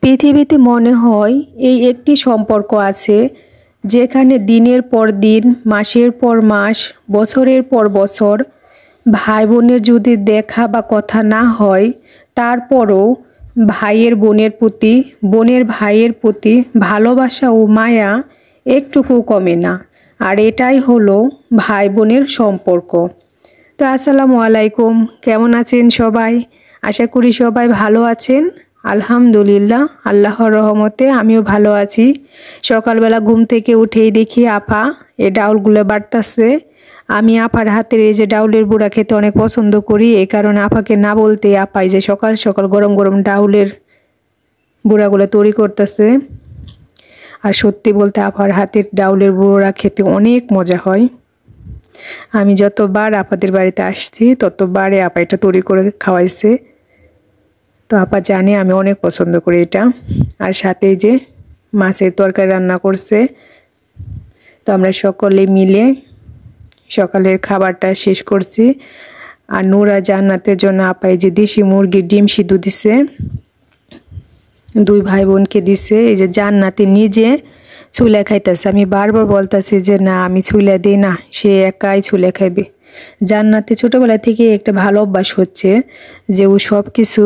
পৃথিবীতে মনে হয় এই একটি সম্পর্ক আছে যেখানে দিনের পর দিন, মাসের পর মাস, বছরের পর বছর ভাই বোনের যদি দেখা বা কথা না হয়, তারপরও ভাইয়ের বোনের প্রতি, বোনের ভাইয়ের প্রতি ভালোবাসা ও মায়া একটুকু কমে না। আর এটাই হলো ভাই বোনের সম্পর্ক। তো আসসালামু আলাইকুম, কেমন আছেন সবাই? আশা করি সবাই ভালো আছেন। আলহামদুলিল্লাহ, আল্লাহর রহমতে আমিও ভালো আছি। সকালবেলা ঘুম থেকে উঠেই দেখি আপা এই ডাউলগুলো বাটতাছে। আমি আপার হাতের এই যে ডাউলের বুড়া খেতে অনেক পছন্দ করি, এই কারণে আপাকে না বলতে আপা এই যে সকাল সকাল গরম গরম ডাউলের বুড়াগুলো তৈরি করতেছে। আর সত্যি বলতে আপার হাতের ডাউলের বুড়া খেতে অনেক মজা হয়। আমি যতবার আপাদের বাড়িতে আসছি ততবারে আপা এটা তৈরি করে খাওয়াইছে। তো আপা জানে আমি অনেক পছন্দ করি এটা। আর সাথে যে মাছের তরকারি রান্না করছে। তো আমরা সকলে মিলে সকালের খাবারটা শেষ করছি। আর নুরা জান্নাতের জন্য আপা এই যে দেশি মুরগির ডিম সিদ্ধ দিছে, দুই ভাই বোনকে দিছে। এই যে জান্নাতে নিজে ছুলে খাইতেছে। আমি বারবার বলতেছি যে না, আমি ছুলে দিই না, সে একাই ছুলে খাইবে। জান্নাতে ছোটোবেলা থেকে একটা ভালো অভ্যাস হচ্ছে যে ও সব কিছু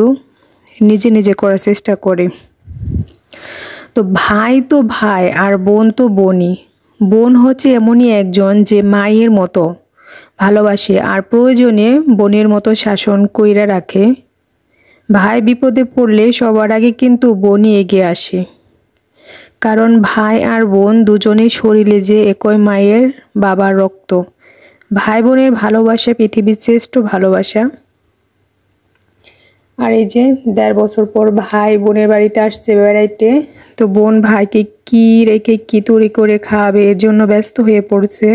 নিজে নিজে করার চেষ্টা করে। তো ভাই তো ভাই আর বোন তো বোনই। বোন হচ্ছে এমনই একজন যে মায়ের মতো ভালোবাসে আর প্রয়োজনে বোনের মতো শাসন কইরা রাখে। ভাই বিপদে পড়লে সবার আগে কিন্তু বোনই এগিয়ে আসে, কারণ ভাই আর বোন দুজনেই শরীরে যে একই মায়ের বাবার রক্ত। ভাই বোনের ভালোবাসা পৃথিবীর শ্রেষ্ঠ ভালোবাসা। আর এই যে 1.5 বছর পর ভাই বোনের বাড়িতে আসছে বেড়াইতে। তো বোন ভাইকে কি রেখে কি তৈরি করে খাওয়াবে এর জন্য ব্যস্ত হয়ে পড়ছে।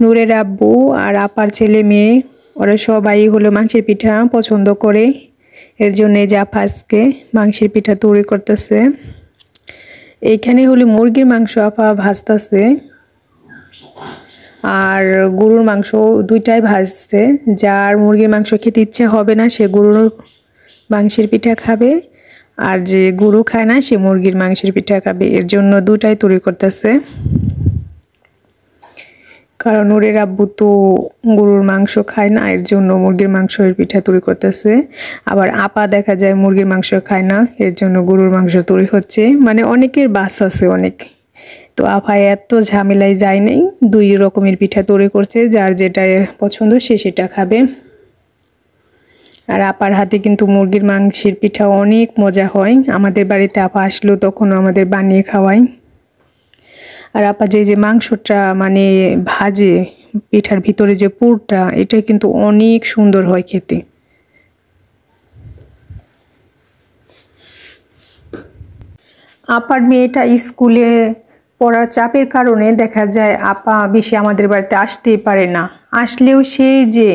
নূরের আব্বু আর আপার ছেলে মেয়ে ওরা সবাই হলো মাংসের পিঠা পছন্দ করে, এর জন্য যে আপা আজকে মাংসের পিঠা তৈরি করতেছে। এইখানে হলো মুরগির মাংস আপা ভাজতেছে আর গরুর মাংস, দুইটাই ভাজছে। যার মুরগির মাংস খেতে ইচ্ছে হবে না সে গরুর মাংসের পিঠা খাবে, আর যে গরু খায় না সে মুরগির মাংসের পিঠা খাবে। এর জন্য দুটাই তৈরি করতেছে, কারণ ওরের আব্বু তো গরুর মাংস খায় না, এর জন্য মুরগির মাংসের পিঠা তৈরি করতেছে। আবার আপা দেখা যায় মুরগির মাংস খায় না, এর জন্য গরুর মাংস তৈরি হচ্ছে। মানে অনেকের বাস আছে অনেক। তো আপা এত ঝামেলায় যায় নাই, 2 রকমের পিঠা তৈরি করছে, যার যেটা পছন্দ সে সেটা খাবে। আর আপার হাতে কিন্তু মুরগির মাংসের পিঠা অনেক মজা হয়। আমাদের বাড়িতে আপা আসলেও তখনও আমাদের বানিয়ে খাওয়ায়। আর আপা যে মাংসটা মানে ভাজে, পিঠার ভিতরে যে পুরটা, এটা কিন্তু অনেক সুন্দর হয় খেতে। আপার মেয়েটা স্কুলে পড়ার চাপের কারণে দেখা যায় আপা বেশি আমাদের বাড়িতে আসতেই পারে না। আসলেও সেই যে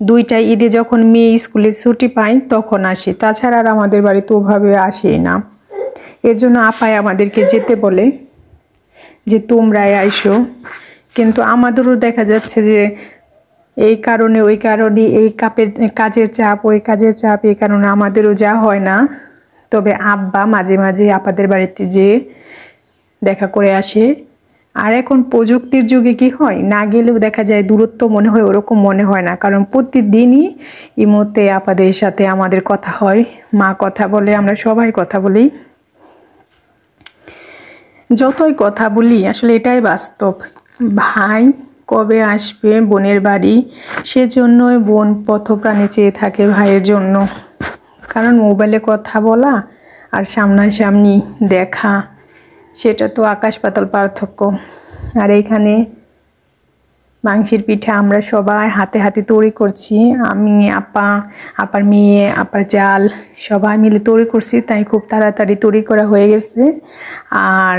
2টা ঈদে যখন মেয়ে স্কুলে ছুটি পায় তখন আসে, তাছাড়া আর আমাদের বাড়িতে ওভাবে আসেই না। এর জন্য আপাই আমাদেরকে যেতে বলে যে তোমরাই আইসো। কিন্তু আমাদেরও দেখা যাচ্ছে যে এই কারণে ওই কারণে, এই কাজের চাপ, ওই কাজের চাপ, এই কারণে আমাদেরও যা হয় না। তবে আব্বা মাঝে মাঝে আপাদের বাড়িতে যেয়ে দেখা করে আসে। আর এখন প্রযুক্তির যুগে কি হয়, না গেলেও দেখা যায় দূরত্ব মনে হয়, ওরকম মনে হয় না, কারণ প্রতিদিনই ইমোতে আপাদের সাথে আমাদের কথা হয়। মা কথা বলে, আমরা সবাই কথা বলি। যতই কথা বলি আসলে এটাই বাস্তব। ভাই কবে আসবে বোনের বাড়ি, সেজন্যই বোন পথপ্রাণে চেয়ে থাকে ভাইয়ের জন্য। কারণ মোবাইলে কথা বলা আর সামনাসামনি দেখা, সেটা তো আকাশ পাতাল পার্থক্য। আর এইখানে মাংসের পিঠা আমরা সবাই হাতে হাতে তৈরি করছি। আমি, আপা, আপার মেয়ে, আপার জাল সবাই মিলে তৈরি করছি, তাই খুব তাড়াতাড়ি তৈরি করা হয়ে গেছে। আর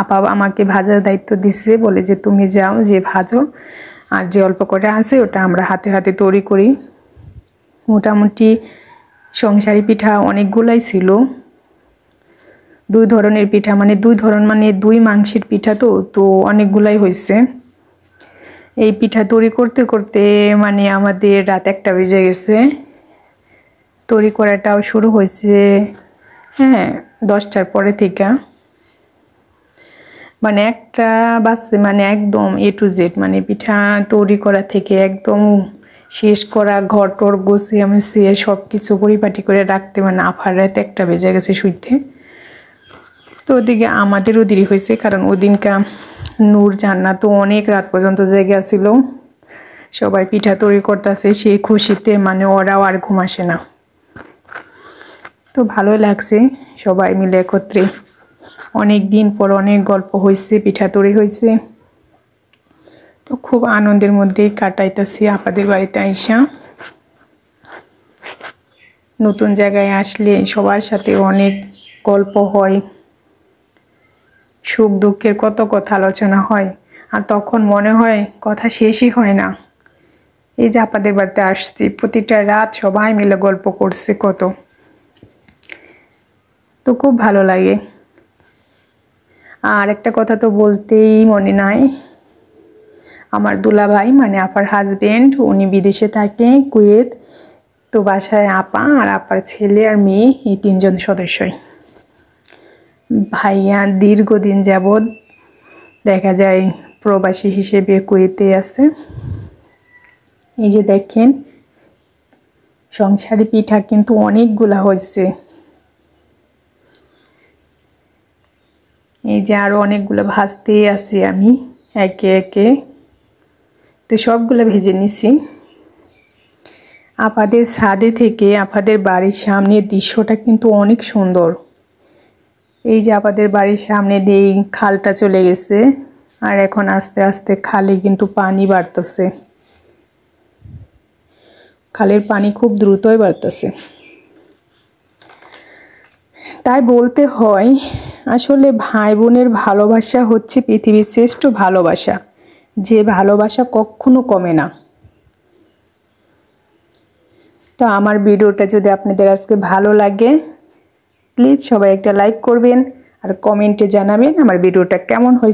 আপা আমাকে ভাজার দায়িত্ব দিছে, বলে যে তুমি যাও, যে ভাজো, আর যে অল্প করে আছে ওটা আমরা হাতে হাতে তৈরি করি। মোটামুটি সংসারী পিঠা অনেকগুলাই ছিল। 2 ধরনের পিঠা, মানে 2 ধরন মানে 2 মাংসের পিঠা, তো অনেকগুলাই হয়েছে। এই পিঠা তৈরি করতে করতে মানে আমাদের রাত 1টা বেজে গেছে। তৈরি করাটাও শুরু হয়েছে 10টার পরে থেকে মানে একটা বাসে মানে একদম A to Z মানে পিঠা তৈরি করা থেকে একদম শেষ করা, ঘর টর গুছিয়ে আমি সব কিছু পরিপাটি করে রাখতে মানে আফার রাতে 1টা বেজে গেছে শুইতে। তো ওদিকে আমাদেরও দেরি হয়েছে, কারণ ওদিনকা নূর জান্নাত তো অনেক রাত পর্যন্ত জেগে ছিল। সবাই পিঠা তৈরি করতেছে সেই খুশিতে, মানে ওরাও আর ঘুম আসে না। তো ভালোই লাগছে সবাই মিলে একত্রে, অনেক দিন পর অনেক গল্প হয়েছে, পিঠা তৈরি হয়েছে। তো খুব আনন্দের মধ্যেই কাটাইতেছি আপাদের বাড়িতে আইসা। নতুন জায়গায় আসলে সবার সাথে অনেক গল্প হয়, সুখ দুঃখের কত কথা আলোচনা হয়, আর তখন মনে হয় কথা শেষই হয় না। এই যে আপাদের বাড়িতে আসছি, প্রতিটা রাত সবাই মিলে গল্প করছে কত, তো খুব ভালো লাগে। আর একটা কথা তো বলতেই মনে নাই, আমার দুলাভাই মানে আপার হাজবেন্ড, উনি বিদেশে থাকে কুয়েত। তো বাসায় আপা আর আপার ছেলে আর মেয়ে, এই 3 জন সদস্যই। ভাইয়া দীর্ঘদিন যাবৎ দেখা যায় প্রবাসী হিসেবে কুয়েতে আছে। এই যে দেখেন সংসারে পিঠা কিন্তু অনেকগুলা হয়েছে, এই যে আরো অনেকগুলো ভাজতেই আছি আমি একে একে। তো সবগুলো ভেজে নিছি। আপাদের ছাদে থেকে আপাদের বাড়ির সামনের দৃশ্যটা কিন্তু অনেক সুন্দর। এই যে আপাদের বাড়ির সামনে দিয়ে খালটা চলে গেছে, আর এখন আস্তে আস্তে খালে কিন্তু পানি বাড়তেছে, খালের পানি খুব দ্রুতই বাড়তেছে। তাই বলতে হয় আসলে ভাই বোনের ভালোবাসা হচ্ছে পৃথিবীর শ্রেষ্ঠ ভালোবাসা, যে ভালোবাসা কখনো কমে না। তো আমার ভিডিওটা যদি আপনাদের আজকে ভালো লাগে, প্লিজ সবাই একটা লাইক করবেন আর কমেন্টে জানাবেন আমার ভিডিওটা কেমন হয়েছে।